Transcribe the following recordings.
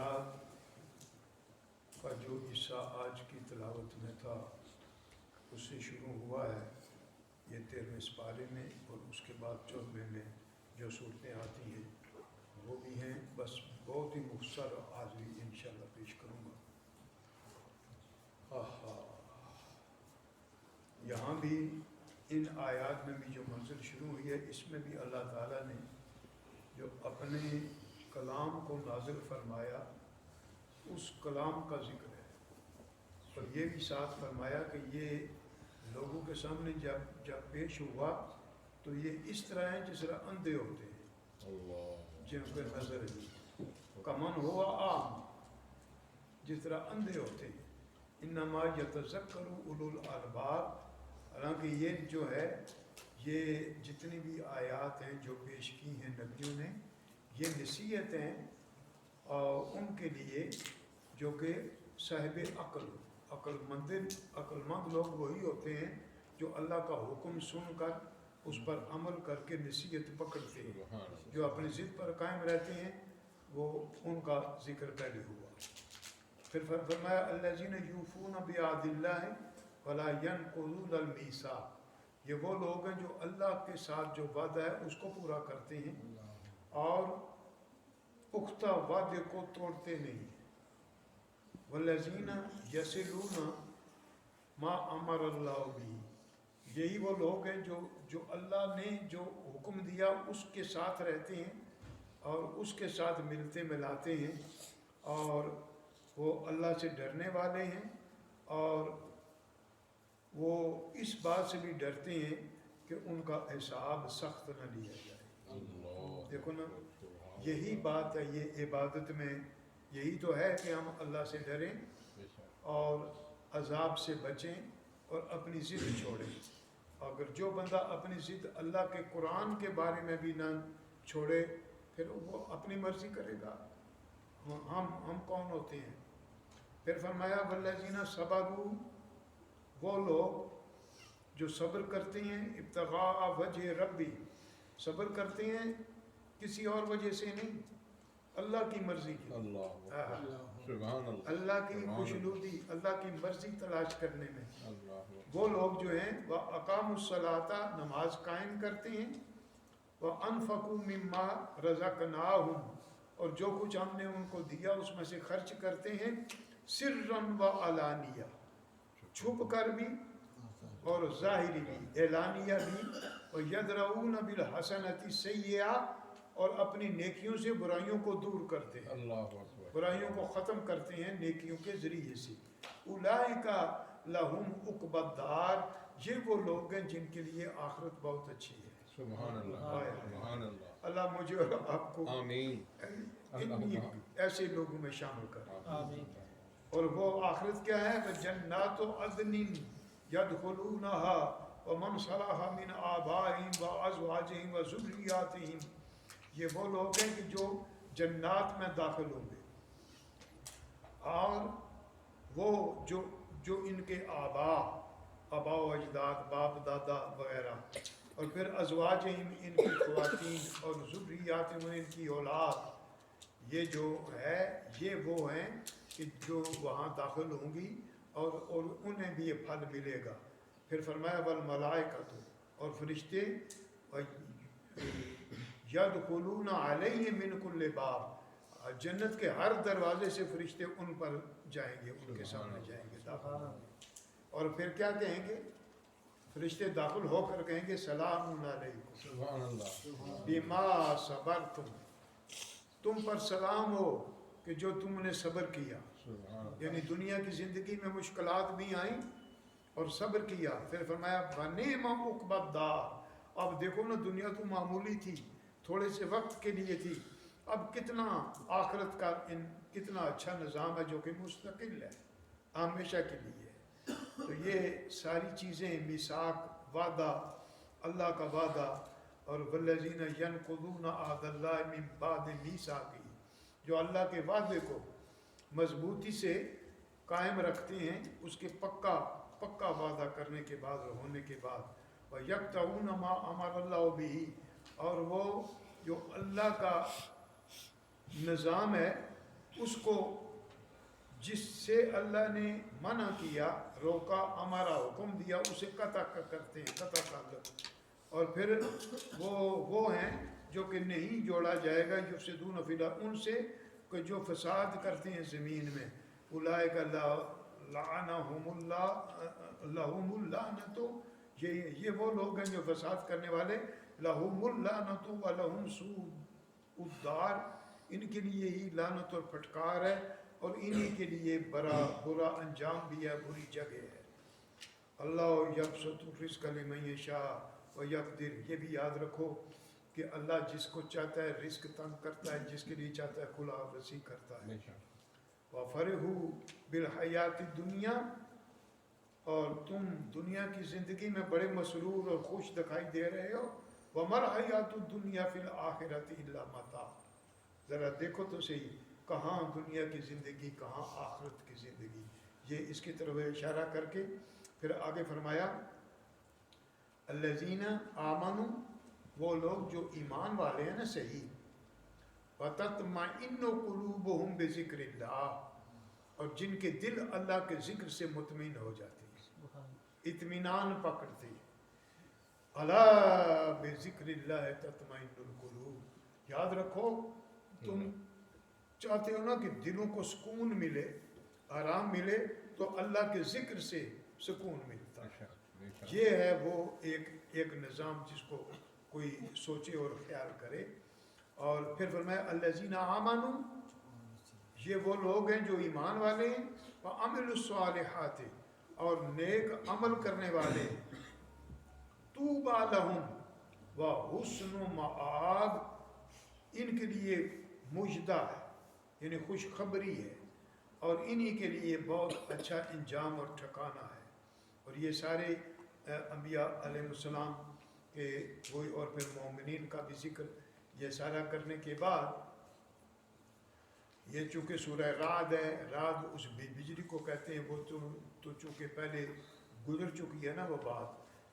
آیات کا جو حصہ آج کی تلاوت میں تھا اس سے شروع ہوا ہے یہ 13ویں سپارے میں، اور اس کے بعد 14ویں میں جو صورتیں آتی ہیں وہ بھی ہیں، بس بہت ہی مختصر آج بھی انشاءاللہ پیش کروں گا۔ یہاں بھی ان آیات میں بھی جو منزل شروع ہوئی ہے اس میں بھی اللہ تعالیٰ نے جو اپنے کلام کو نازل فرمایا اس کلام کا ذکر ہے، اور یہ بھی ساتھ فرمایا کہ یہ لوگوں کے سامنے جب پیش ہوا تو یہ اس طرح ہیں جس طرح اندھے ہوتے ہیں جن کو نظر نہیں، کمن ہوا عام، جس طرح اندھے ہوتے ہیں۔ انما یتذکر اولو الالباب، حالانکہ یہ جو ہے یہ جتنی بھی آیات ہیں جو پیش کی ہیں نبیوں نے یہ نصیحت ہیں اور ان کے لیے جو کہ صاحب عقل مند لوگ وہی ہوتے ہیں جو اللہ کا حکم سن کر اس پر عمل کر کے نصیحت پکڑتے ہیں، جو اپنی ضد پر قائم رہتے ہیں وہ ان کا ذکر پہلے ہوا۔ پھر فرمایا الذین یوفون بعہد اللہ ولا ینقضون المیثاق، یہ وہ لوگ ہیں جو اللہ کے ساتھ جو وعدہ ہے اس کو پورا کرتے ہیں اور پختہ وعدے کو توڑتے نہیں۔ والذین یصلون ما امر اللہ بہ، یہی وہ لوگ ہیں جو اللہ نے جو حکم دیا اس کے ساتھ رہتے ہیں اور اس کے ساتھ ملتے ملاتے ہیں، اور وہ اللہ سے ڈرنے والے ہیں اور وہ اس بات سے بھی ڈرتے ہیں کہ ان کا حساب سخت نہ لیا جائے۔ دیکھو نا، یہی بات ہے، یہ عبادت میں یہی تو ہے کہ ہم اللہ سے ڈریں اور عذاب سے بچیں اور اپنی ضد چھوڑیں۔ اگر جو بندہ اپنی ضد اللہ کے قرآن کے بارے میں بھی نہ چھوڑے پھر وہ اپنی مرضی کرے گا، ہم کون ہوتے ہیں؟ پھر فرمایا والذین صبروا، وہ لوگ جو صبر کرتے ہیں ابتغاء وجہ ربی، صبر کرتے ہیں کسی اور وجہ سے نہیں، اللہ کی مرضی کی، اللہ کی خوشنودی، اللہ کی مرضی تلاش کرنے میں۔ وہ لوگ جو ہیں وہ اقاموا الصلاۃ، نماز قائم کرتے ہیں، وانفقوا مما رزقناہم، اور جو کچھ ہم نے ان کو دیا اس میں سے خرچ کرتے ہیں، سرا وعلانیہ، چھپ کر بھی اور ظاہری بھی، اعلانیہ بھی، ویدرؤون بالحسنۃ السیئۃ، اور اپنی نیکیوں سے برائیوں کو دور کرتے ہیں، برائیوں کو ختم کرتے ہیں نیکیوں کے ذریعے سے۔ اولئک لہم عقبی الدار، یہ وہ لوگ ہیں جن کے لیے آخرت بہت اچھی ہے۔ سبحان اللہ، سبحان اللہ، اللہ مجھے اور آپ کو آمین، ایسے لوگوں میں شامل کرے۔ اور وہ آخرت کیا ہے؟ جنات عدن یدخلونها ومن صلح من آبائهم وازواجهم وذریاتهم، یہ وہ لوگ ہیں کہ جو جنات میں داخل ہوں گے، اور وہ جو ان کے آبا و اجداد، باپ دادا وغیرہ، اور پھر ازواجہم، ان کی خواتین، اور ذریاتہم، ان کی اولاد، یہ جو ہے یہ وہ ہیں کہ جو وہاں داخل ہوں گی اور انہیں بھی یہ پھل ملے گا۔ پھر فرمایا والملائکۃ، اور فرشتے، یدخلون علیہم من کل باب، جنت کے ہر دروازے سے فرشتے ان پر جائیں گے، ان کے سامنے جائیں گے، داخل ہوں گے، اور پھر کیا کہیں گے؟ فرشتے داخل ہو کر کہیں گے سلام علیکم سبحان اللہ، بما صبرتم، تم پر سلام ہو کہ جو تم نے صبر کیا، یعنی دنیا کی زندگی میں مشکلات بھی آئیں اور صبر کیا۔ پھر فرمایا فنعم عقبی الدار، اب دیکھو نا، دنیا تو معمولی تھی، تھوڑے سے وقت کے لیے تھی، اب کتنا آخرت کا کتنا اچھا نظام ہے جو کہ مستقل ہے، ہمیشہ کے لیے ہے۔ تو یہ ساری چیزیں، میثاق، وعدہ، اللہ کا وعدہ، اور والذین ینقضون عہد اللہ من بعد میثاقہ، جو اللہ کے وعدے کو مضبوطی سے قائم رکھتے ہیں اس کے پکا وعدہ کرنے کے بعد اور ہونے کے بعد، وَيَقْطَعُونَ مَا أَمَرَ اللَّهُ بِهِ، اور وہ جو اللہ کا نظام ہے اس کو جس سے اللہ نے منع کیا، روکا، ہمارا حکم دیا، اسے قطع کرتے ہیں، قطع تعلق. اور پھر وہ ہیں جو کہ نہیں جوڑا جائے گا، یفسدون فی الارض، ان سے کہ جو فساد کرتے ہیں زمین میں. اولئک لعنہم اللہ لہم اللعنۃ، یہ وہ لوگ ہیں جو فساد کرنے والے. لہم اللعنۃ ولہم سوء الدار، ان کے لیے ہی لعنت اور پھٹکار ہے، اور انہی کے لیے برا انجام بھی ہے، بری جگہ ہے. اللہ یبسط الرزق لمن یشاء ویقدر، یہ بھی یاد رکھو کہ اللہ جس کو چاہتا ہے رزق تنگ کرتا ہے، جس کے لیے چاہتا ہے کھلا وسیع کرتا ہے. وَفَرِحُوا بِالْحَيَاةِ الدُّنْيَا، اور تم دنیا کی زندگی میں بڑے مسرور اور خوش دکھائی دے رہے ہو. وَمَا الْحَيَاةُ الدُّنْيَا فِي الْآخِرَةِ إِلَّا مَتَاعٌ، ذرا دیکھو تو صحیح، کہاں دنیا کی زندگی، کہاں آخرت کی زندگی. یہ اس کی طرف اشارہ کر کے پھر آگے فرمایا الذین آمنوا، وہ لوگ جو ایمان والے ہیں نا صحیح. وَتَطْمَئِنُّ قُلُوبُهُمْ بِذِكْرِ اللَّهِ، اور جن کے دل اللہ کے ذکر سے مطمئن ہو جاتے ہیں، اطمینان پکڑتے ہیں. الا بذکر اللہ تطمئن القلوب، یاد رکھو تم چاہتے ہو نا کہ دلوں کو سکون ملے، آرام ملے، تو اللہ کے ذکر سے سکون ملتا ہے. یہ ہے وہ ایک نظام جس کو کوئی سوچے اور خیال کرے. اور پھر فرمایا الذین آمنوا، یہ وہ لوگ ہیں جو ایمان والے ہیں. وعملوا الصالحات، اور نیک عمل کرنے والے. طوبی لہم وحسن مآب، ان کے لیے مجدہ ہے، یعنی خوشخبری ہے، اور انہی کے لیے بہت اچھا انجام اور ٹھکانہ ہے. اور یہ سارے انبیاء علیہ السلام کے وہی، اور پھر مومنین کا بھی ذکر یہ سارا کرنے کے بعد، یہ چونکہ سورہ رعد ہے، رعد اس بجلی کو کہتے ہیں، وہ تو چونکہ پہلے گزر چکی ہے نا وہ بات.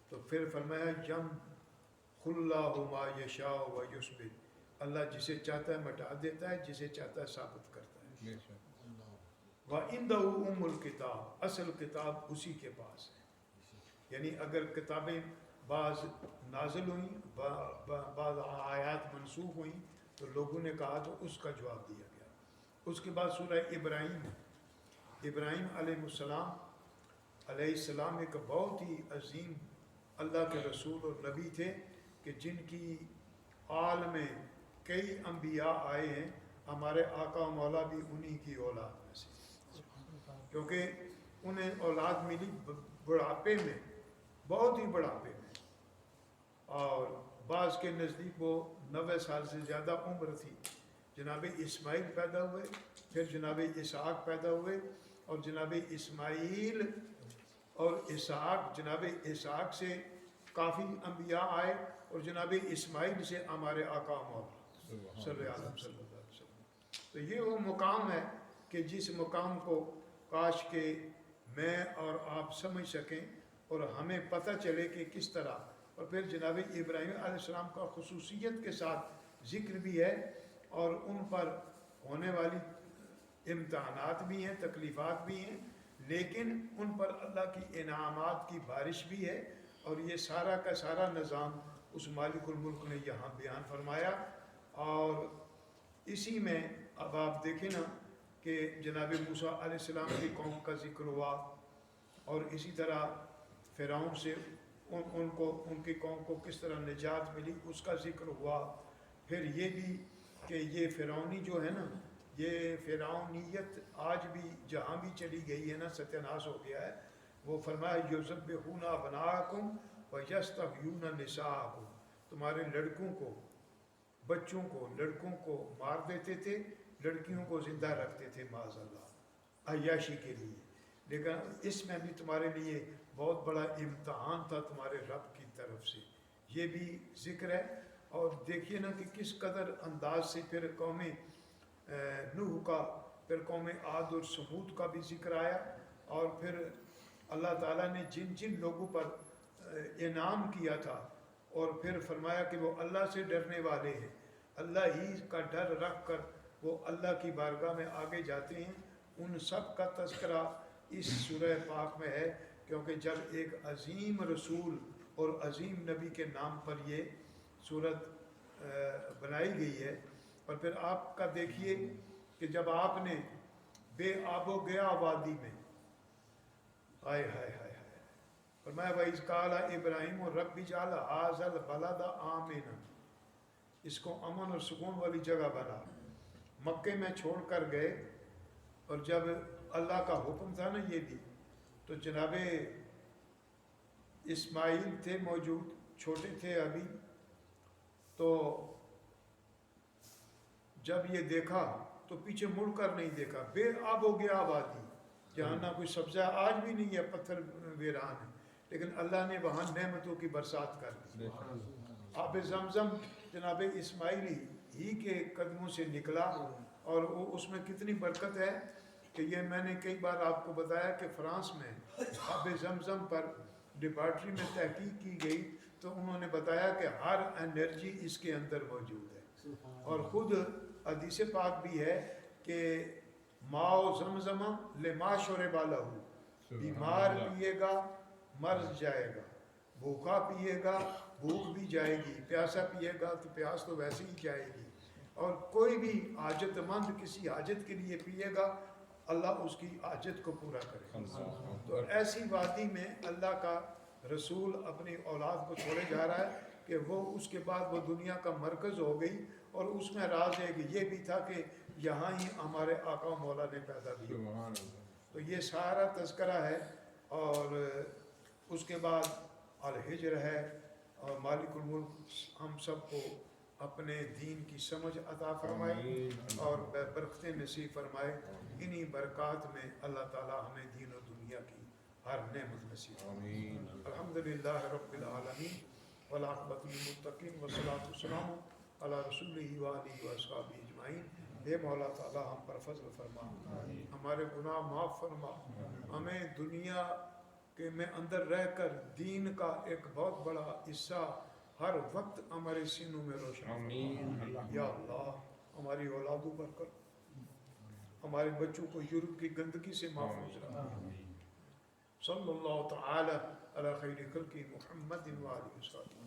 تو پھر فرمایا یمحو اللہ ما یشاء ویثبت، اللہ جسے چاہتا ہے مٹا دیتا ہے، جسے چاہتا ہے ثابت کرتا ہے. وَعِنْدَهُ أُمُّ الْكِتَابِ، اصل کتاب اسی کے پاس ہے. یعنی اگر کتابیں بعض نازل ہوئیں، بعض آیات منسوخ ہوئیں، تو لوگوں نے کہا تو اس کا جواب دیا گیا. اس کے بعد سورہ ابراہیم، ابراہیم علیہ السلام ایک بہت ہی عظیم اللہ کے رسول اور نبی تھے، کہ جن کی آل میں کئی انبیاء آئے ہیں. ہمارے آقا و مولا بھی انہی کی اولاد میں سے، کیونکہ انہیں اولاد ملی بڑھاپے میں، بہت ہی بڑھاپے میں، اور بعض کے نزدیک وہ 90 سال سے زیادہ عمر تھی. جناب اسماعیل پیدا ہوئے، پھر جناب اسحاق پیدا ہوئے، اور جناب اسماعیل اور اسحاق، جناب اسحاق سے کافی انبیاء آئے، اور جناب اسماعیل سے ہمارے آقا مولا صلی اللہ علیہ وسلم. تو یہ وہ مقام ہے کہ جس مقام کو کاش کہ میں اور آپ سمجھ سکیں اور ہمیں پتہ چلے کہ کس طرح. اور پھر جناب ابراہیم علیہ السلام کا خصوصیت کے ساتھ ذکر بھی ہے، اور ان پر ہونے والی امتحانات بھی ہیں، تکلیفات بھی ہیں، لیکن ان پر اللہ کی انعامات کی بارش بھی ہے. اور یہ سارا کا سارا نظام اس مالک الملک نے یہاں بیان فرمایا. اور اسی میں اب آپ دیکھیں نا کہ جناب موسیٰ علیہ السلام کی قوم کا ذکر ہوا، اور اسی طرح فرعون سے ان کی قوم کو کس طرح نجات ملی اس کا ذکر ہوا. پھر یہ بھی کہ یہ فرعونی جو ہے نا، یہ فرعونیت آج بھی جہاں بھی چلی گئی ہے نا، ستیہ ناش ہو گیا ہے. وہ فرمایا یذبحون ابناءکم ویستحیون نساءکم، تمہارے لڑکوں کو، بچوں کو، لڑکوں کو مار دیتے تھے، لڑکیوں کو زندہ رکھتے تھے معاذ اللہ عیاشی کے لیے. لیکن اس میں بھی تمہارے لیے بہت بڑا امتحان تھا تمہارے رب کی طرف سے، یہ بھی ذکر ہے. اور دیکھیے نا کہ کس قدر انداز سے پھر قوم نوح کا، پھر قوم عاد اور ثمود کا بھی ذکر آیا. اور پھر اللہ تعالیٰ نے جن جن لوگوں پر انعام کیا تھا، اور پھر فرمایا کہ وہ اللہ سے ڈرنے والے ہیں، اللہ ہی کا ڈر رکھ کر وہ اللہ کی بارگاہ میں آگے جاتے ہیں، ان سب کا تذکرہ اس سورہ پاک میں ہے، کیونکہ جب ایک عظیم رسول اور عظیم نبی کے نام پر یہ صورت بنائی گئی ہے۔ اور پھر آپ کا دیکھیے کہ جب آپ نے بے آب و گیا وادی میں، ہائے ہائے ہائے ہائے، فرمایا وَإِذْ قَالَ إِبْرَاهِيمُ رَبِّ اجْعَلْ هَٰذَا الْبَلَدَ آمِنًا، اس کو امن اور سکون والی جگہ بنا۔ مکے میں چھوڑ کر گئے، اور جب اللہ کا حکم تھا نا یہ بھی، تو جناب اسماعیل تھے موجود، چھوٹے تھے ابھی، تو جب یہ دیکھا تو پیچھے مڑ کر نہیں دیکھا، بے آب و گیا وادی، جہاں نہ کوئی سبزہ، آج بھی نہیں ہے، پتھر ویران ہے، لیکن اللہ نے وہاں نعمتوں کی برسات کر دی۔ آب زمزم جناب اسماعیل ہی کے قدموں سے نکلا، اور وہ اس میں کتنی برکت ہے کہ یہ میں نے کئی بار آپ کو بتایا کہ فرانس میں آب زمزم پر لیبارٹری میں تحقیق کی گئی، تو انہوں نے بتایا کہ ہر انرجی اس کے اندر موجود ہے، اور خود حدیث پاک بھی ہے کہ ماؤ زمزم لما شرب لہ، بیمار پیے گا مر جائے گا، بھوکا پیے گا بھوک بھی جائے گی، پیاسا پیے گا تو پیاس تو ویسے ہی جائے گی، اور کوئی بھی حاجت مند کسی حاجت کے لیے پیے گا، اللہ اس کی حاجت کو پورا کرے گا۔ تو ایسی وادی میں اللہ کا رسول اپنی اولاد کو چھوڑے جا رہا ہے کہ وہ اس کے بعد وہ دنیا کا مرکز ہو گئی، اور اس میں راز ہے کہ یہ بھی تھا کہ یہاں ہی ہمارے آقا و مولا نے پیدا بھی۔ تو یہ سارا تذکرہ ہے، اور اس کے بعد الحجر ہے، اور مالک الملک ہم سب کو اپنے دین کی سمجھ عطا فرمائے اور برکتیں نصیب فرمائے۔ انہی برکات میں اللہ تعالی ہمیں دین و دنیا کی ہر نعمت نصیب فرمائے۔ الحمدللہ رب العالمین والعاقبۃ للمتقین والصلاۃ والسلام علی رسولہ وآلہ وصحبہ اجمعین۔ اے مولا تعالی ہم پر فضل فرما، ہمارے گناہ معاف فرما، ہمیں دنیا کے میں اندر رہ کر دین کا ایک بہت بڑا حصہ ہر وقت ہمارے سینوں میں روشن فرما۔ یا اللہ ہماری اولادوں پر کر، ہمارے بچوں کو یورپ کی گندگی سے محفوظ رکھا۔ صلی اللہ تعالی علی خیر خلقہ محمد وآلہ وصحبہ۔